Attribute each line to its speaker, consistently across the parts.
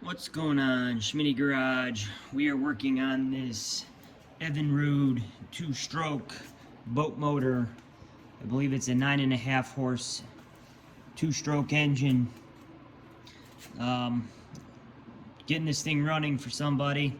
Speaker 1: What's going on, Schmitty Garage? We are working on this Evinrude 2-stroke boat motor. I believe it's a 9.5 horse 2-stroke engine. Getting this thing running for somebody.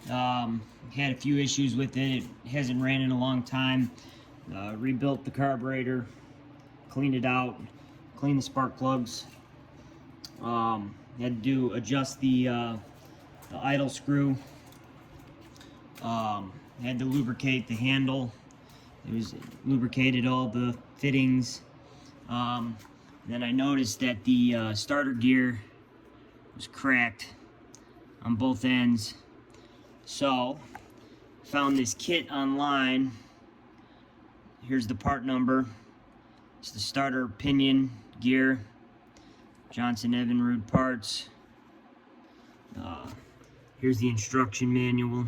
Speaker 1: Had a few issues with it. It hasn't ran in a long time. Rebuilt the carburetor, cleaned it out, cleaned the spark plugs. Had to adjust the idle screw. Had to lubricate the handle. It was lubricated all the fittings. Then I noticed that the starter gear was cracked on both ends. So, found this kit online. Here's the part number. It's the starter pinion gear. Johnson Evinrude parts. Here's the instruction manual.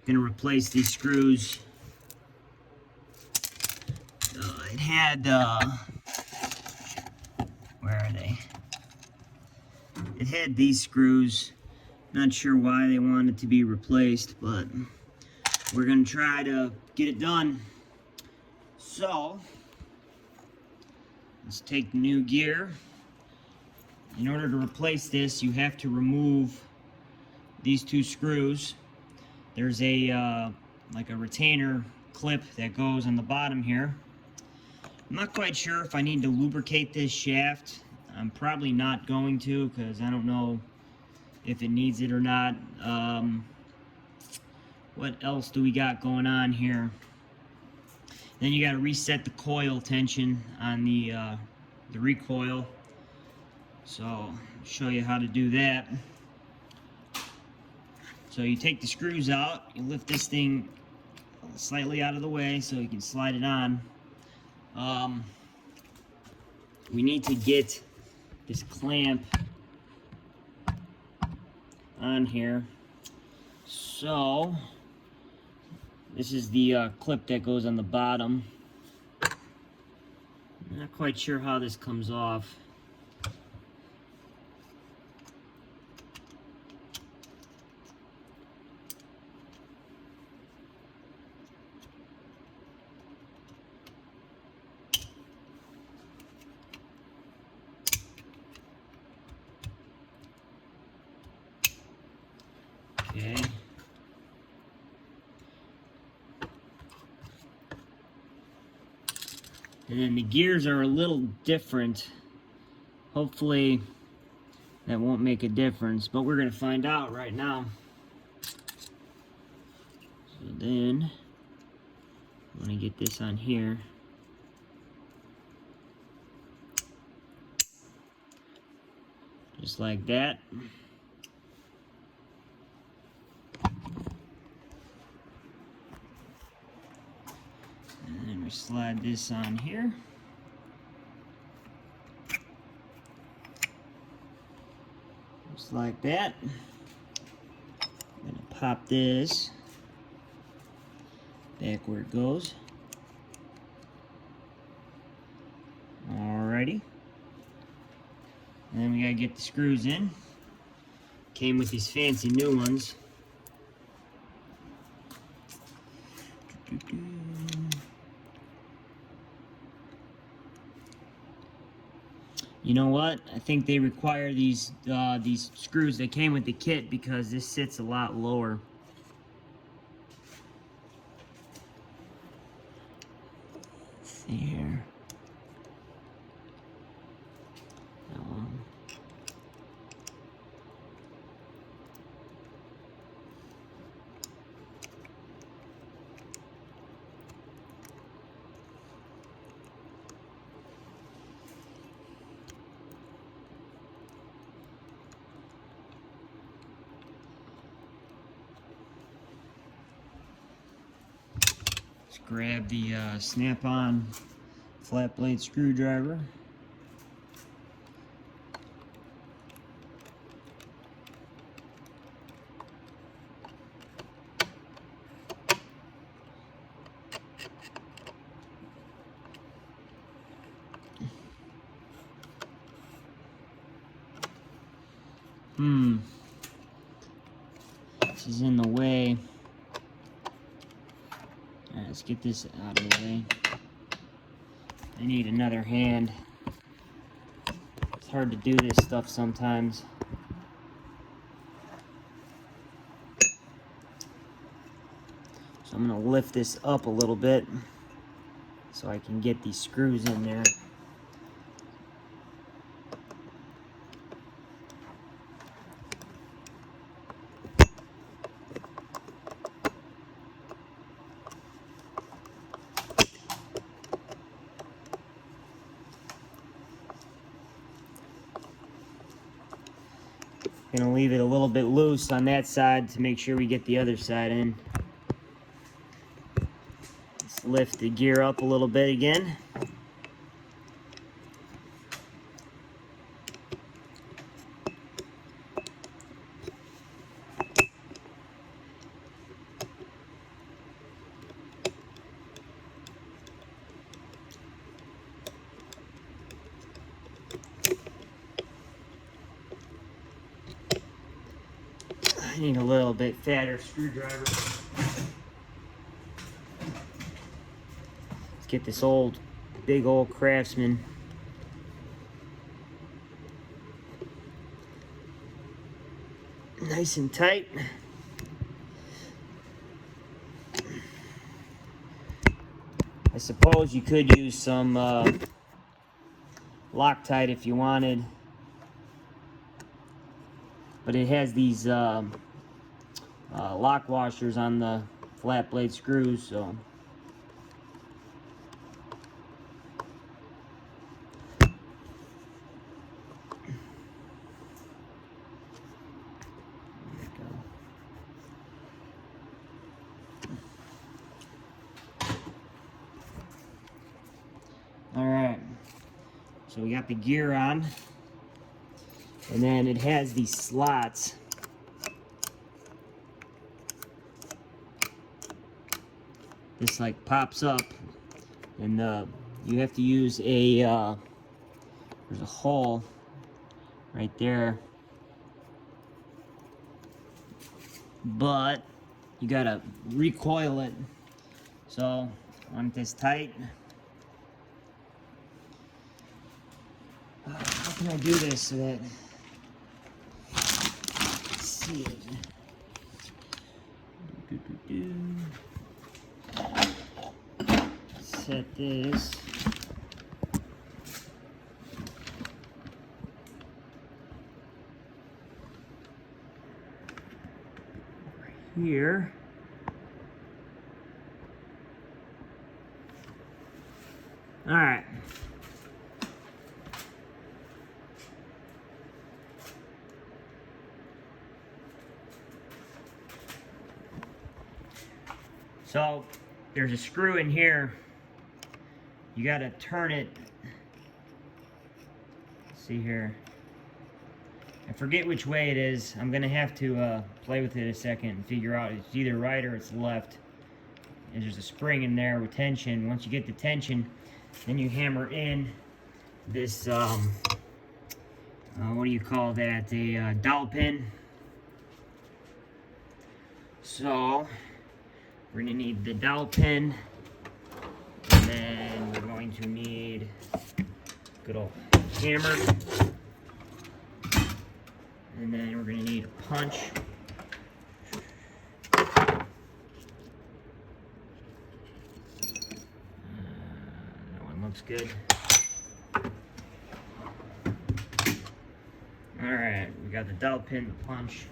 Speaker 1: Gonna replace these screws. It had, where are they? It had these screws. Not sure why they wanted to be replaced, but we're gonna try to get it done. So, let's take the new gear. In order to replace this, you have to remove these two screws. There's a like a retainer clip that goes on the bottom here. I'm not quite sure if I need to lubricate this shaft. I'm probably not going to, because I don't know if it needs it or not. What else do we got going on here? Then you got to reset the coil tension on the recoil. So I'll show you how to do that. So you take the screws out, you lift this thing slightly out of the way so you can slide it on. We need to get this clamp on here. So this is the clip that goes on the bottom. I'm not quite sure how this comes off. Okay. And then the gears are a little different. Hopefully that won't make a difference, but we're going to find out right now. So then, I'm going to get this on here. Just like that. And then we slide this on here. Just like that. I'm going to pop this back where it goes. Alrighty. And then we got to get the screws in. Came with these fancy new ones. You know what? I think they require these screws that came with the kit because this sits a lot lower. Let's see here. Let's grab the snap-on flat blade screwdriver. This is in the way. Alright, let's get this out of the way. I need another hand. It's hard to do this stuff sometimes. So I'm going to lift this up a little bit so I can get these screws in there. Gonna leave it a little bit loose on that side to make sure we get the other side in. Let's lift the gear up a little bit again. I need a little bit fatter screwdriver. Let's get this big old Craftsman. Nice and tight. I suppose you could use some Loctite if you wanted, but it has these lock washers on the flat blade screws, so alright, so we got the gear on, and then it has these slots. This like pops up, and you have to use a there's a hole right there, but you gotta recoil it. So I want this tight. How can I do this so that? Let's see. Set this. Over here. All right. So there's a screw in here. You gotta turn it. Let's see here. I forget which way it is. I'm gonna have to play with it a second and figure out it's either right or it's left. And there's a spring in there with tension. Once you get the tension, then you hammer in this, what do you call that? A dowel pin. So we're gonna need the dowel pin, and then we're going to need a good old hammer, and then we're gonna need a punch. That one looks good. All right, we got the dowel pin, the punch.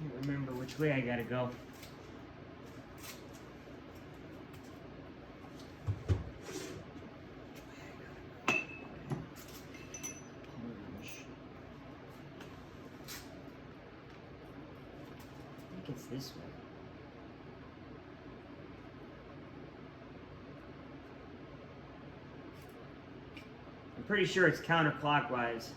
Speaker 1: Can't remember which way I gotta go. I think it's this way. I'm pretty sure it's counterclockwise.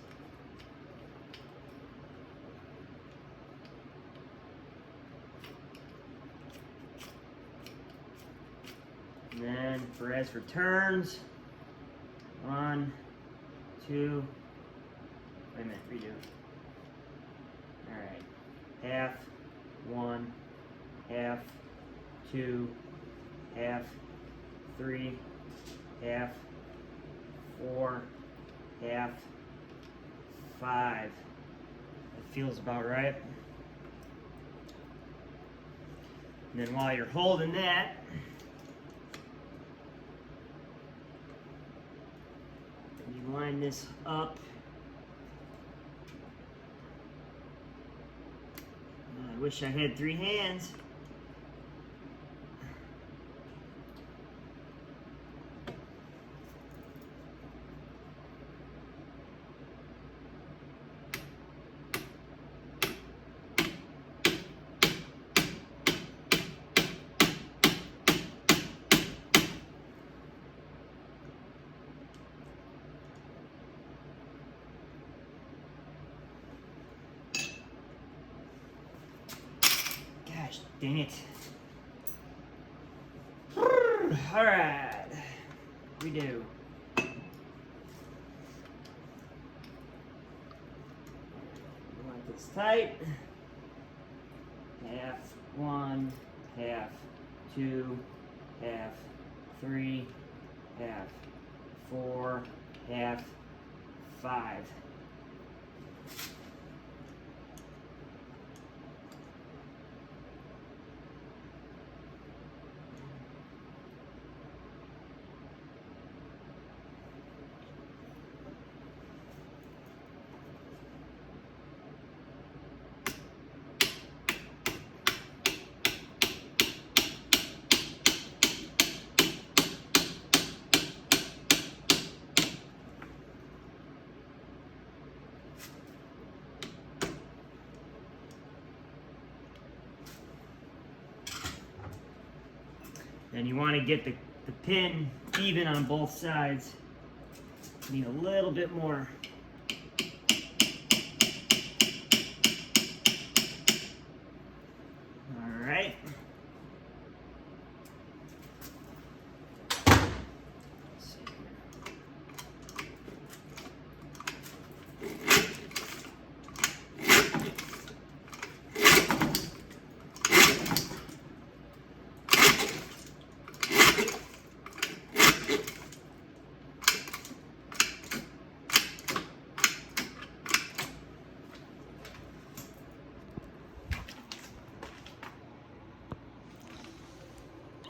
Speaker 1: And then as for turns, 1, 2, wait a minute, redo. Alright, half, 1, half, 2, half, 3, half, 4, half, 5. That feels about right. And then while you're holding that, you line this up. I wish I had 3 hands. Gosh, dang it. All right, we do. Want this tight. Half, 1, half, 2, half, 3, half, 4, half, 5. And you want to get the pin even on both sides. You need a little bit more. All right.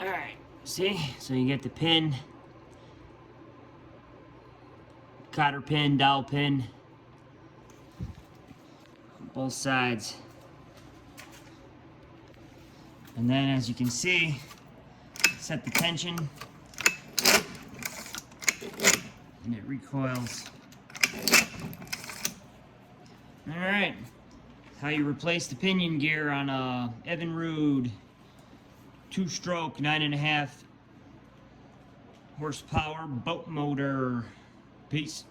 Speaker 1: All right, see? So you get the pin, cotter pin, dowel pin, both sides. And then as you can see, set the tension, and it recoils. All right, how you replace the pinion gear on a Evinrude 2-stroke 9.5 horsepower boat motor. Peace.